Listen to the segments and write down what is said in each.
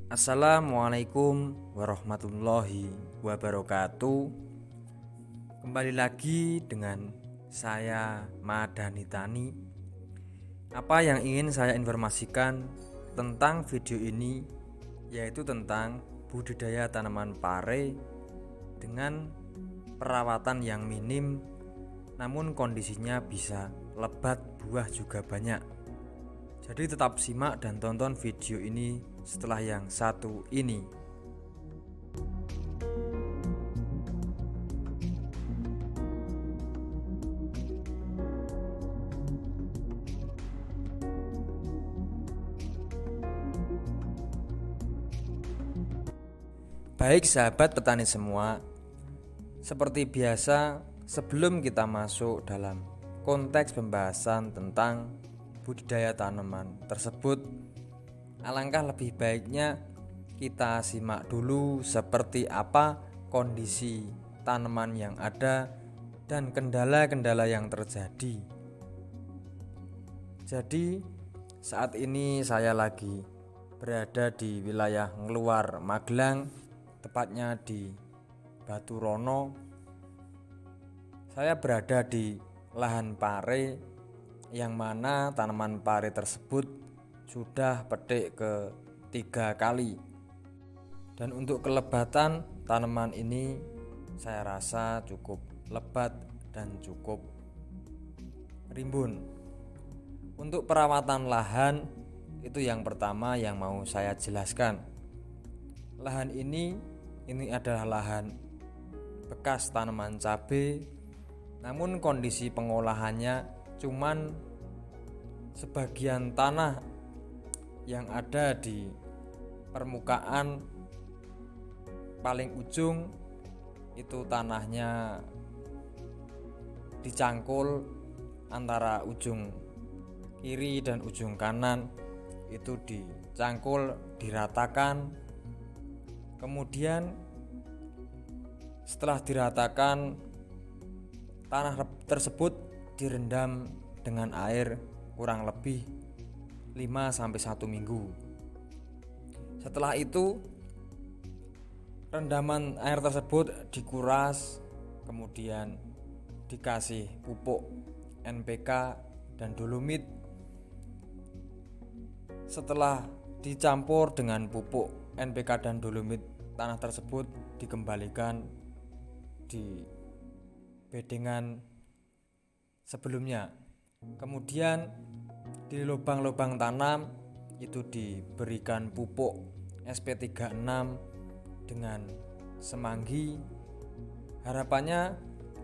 Assalamualaikum warahmatullahi wabarakatuh. Kembali lagi dengan saya Madani Tani. Apa yang ingin saya informasikan tentang video ini yaitu tentang budidaya tanaman pare dengan perawatan yang minim, namun kondisinya bisa lebat, buah juga banyak. Jadi tetap simak dan tonton video ini setelah yang satu ini. Baik sahabat petani semua, seperti biasa sebelum kita masuk dalam konteks pembahasan tentang budidaya tanaman tersebut, alangkah lebih baiknya kita simak dulu seperti apa kondisi tanaman yang ada dan kendala-kendala yang terjadi. Jadi saat ini saya lagi berada di wilayah Ngluar Magelang, tepatnya di Batu Rono. Saya berada di lahan pare yang mana tanaman pare tersebut sudah petik ke 3 kali. Dan untuk kelebatan tanaman ini saya rasa cukup lebat dan cukup rimbun. Untuk perawatan lahan itu yang pertama yang mau saya jelaskan. Lahan ini adalah lahan bekas tanaman cabai, namun kondisi pengolahannya cuman sebagian tanah yang ada di permukaan paling ujung itu tanahnya dicangkul antara ujung kiri dan ujung kanan, itu dicangkul, diratakan. Kemudian setelah diratakan, tanah tersebut direndam dengan air kurang lebih 5-1 minggu. Setelah itu rendaman air tersebut dikuras, kemudian dikasih pupuk NPK dan dolomit. Setelah dicampur dengan pupuk NPK dan dolomit, tanah tersebut dikembalikan di bedengan sebelumnya. Kemudian di lubang-lubang tanam itu diberikan pupuk SP36 dengan semanggi. Harapannya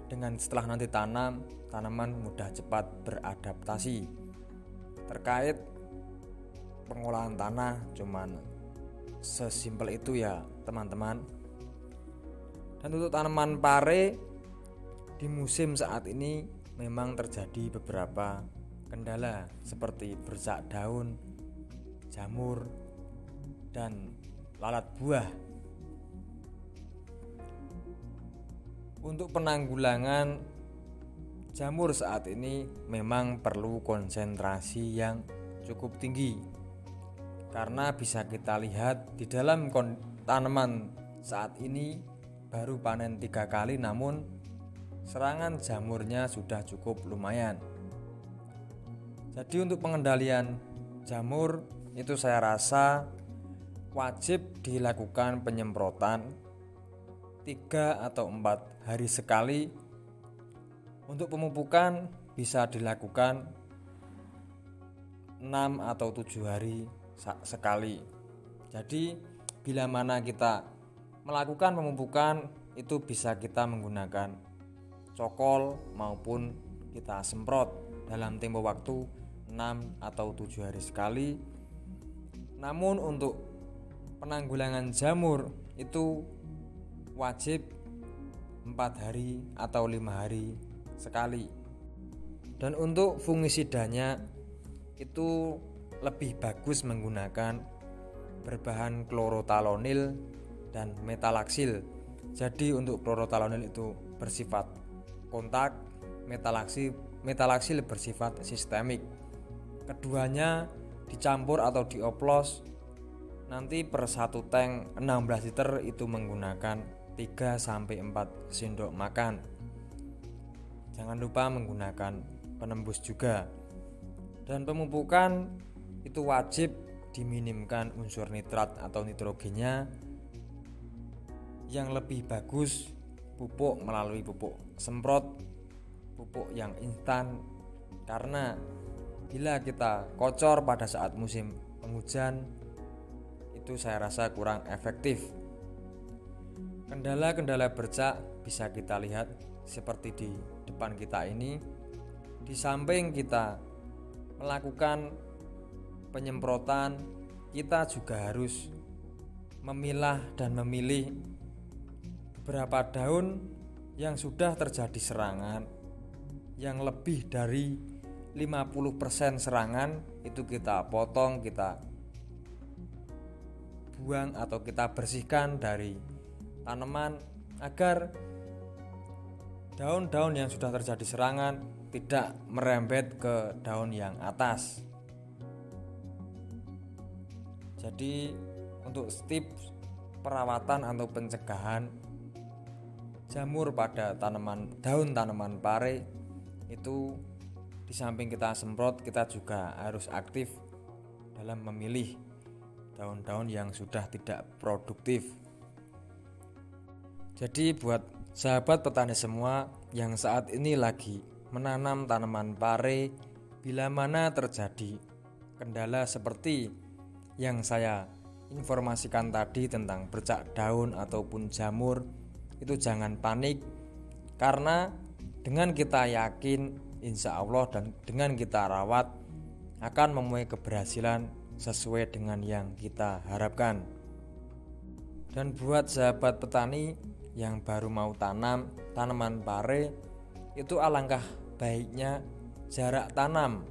dengan setelah nanti tanaman mudah cepat beradaptasi. Terkait pengolahan tanah cuman sesimpel itu ya teman-teman. Dan untuk tanaman pare di musim saat ini memang terjadi beberapa kendala seperti bercak daun, jamur, dan lalat buah. Untuk penanggulangan jamur saat ini memang perlu konsentrasi yang cukup tinggi, karena bisa kita lihat di dalam tanaman saat ini baru panen 3 kali, namun serangan jamurnya sudah cukup lumayan. Jadi untuk pengendalian jamur itu saya rasa wajib dilakukan penyemprotan 3 atau 4 hari sekali. Untuk pemupukan bisa dilakukan 6 atau 7 hari sekali. Jadi bila mana kita melakukan pemupukan itu bisa kita menggunakan cokol maupun kita semprot dalam tempo waktu 6 atau 7 hari sekali. Namun untuk penanggulangan jamur itu wajib 4 hari atau 5 hari sekali. Dan untuk fungisidanya itu lebih bagus menggunakan berbahan klorotalonil dan metalaksil. Jadi untuk klorotalonil itu bersifat kontak, metalaksil bersifat sistemik. Keduanya dicampur atau dioplos nanti per satu tank 16 liter itu menggunakan 3-4 sendok makan. Jangan lupa menggunakan penembus juga. Dan pemupukan itu wajib diminimkan unsur nitrat atau nitrogennya. Yang lebih bagus pupuk melalui pupuk semprot, pupuk yang instan, karena bila kita kocor pada saat musim penghujan itu saya rasa kurang efektif. Kendala-kendala bercak bisa kita lihat seperti di depan kita ini. Di samping kita melakukan penyemprotan, kita juga harus memilah dan memilih beberapa daun yang sudah terjadi serangan, yang lebih dari 50% serangan itu kita potong, kita buang atau kita bersihkan dari tanaman agar daun-daun yang sudah terjadi serangan tidak merembet ke daun yang atas. Jadi untuk tips perawatan atau pencegahan jamur pada daun tanaman pare itu, di samping kita semprot, kita juga harus aktif dalam memilih daun-daun yang sudah tidak produktif. Jadi buat sahabat petani semua yang saat ini lagi menanam tanaman pare, bila mana terjadi kendala seperti yang saya informasikan tadi tentang bercak daun ataupun jamur, itu jangan panik, karena dengan kita yakin insya Allah dan dengan kita rawat akan memenuhi keberhasilan sesuai dengan yang kita harapkan. Dan buat sahabat petani yang baru mau tanam tanaman pare, itu alangkah baiknya jarak tanam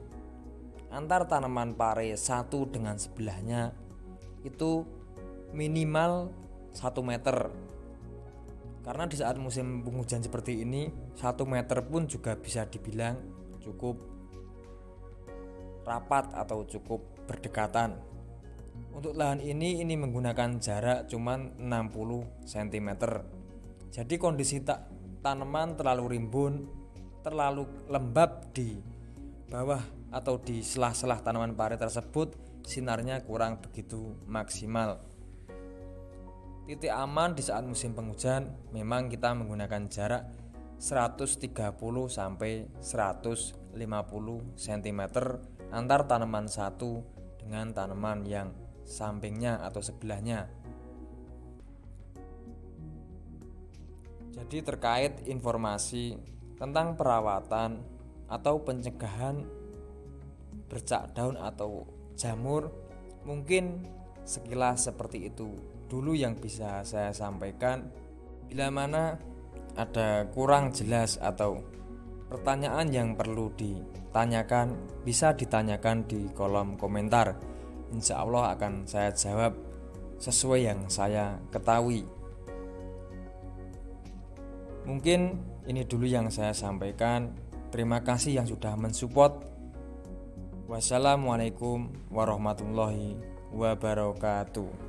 antar tanaman pare satu dengan sebelahnya itu minimal 1 meter. Karena di saat musim penghujan seperti ini 1 meter pun juga bisa dibilang cukup rapat atau cukup berdekatan. Untuk lahan ini menggunakan jarak cuman 60 cm. Jadi kondisi tanaman terlalu rimbun, terlalu lembab di bawah atau di selah-selah tanaman pare tersebut, sinarnya kurang begitu maksimal. Titik aman di saat musim penghujan memang kita menggunakan jarak 130 sampai 150 cm antar tanaman satu dengan tanaman yang sampingnya atau sebelahnya. Jadi terkait informasi tentang perawatan atau pencegahan bercak daun atau jamur, mungkin sekilas seperti itu dulu yang bisa saya sampaikan. Bila mana ada kurang jelas atau pertanyaan yang perlu ditanyakan, bisa ditanyakan di kolom komentar. Insya Allah akan saya jawab sesuai yang saya ketahui. Mungkin ini dulu yang saya sampaikan. Terima kasih yang sudah mensupport. Wassalamualaikum warahmatullahi wabarakatuh.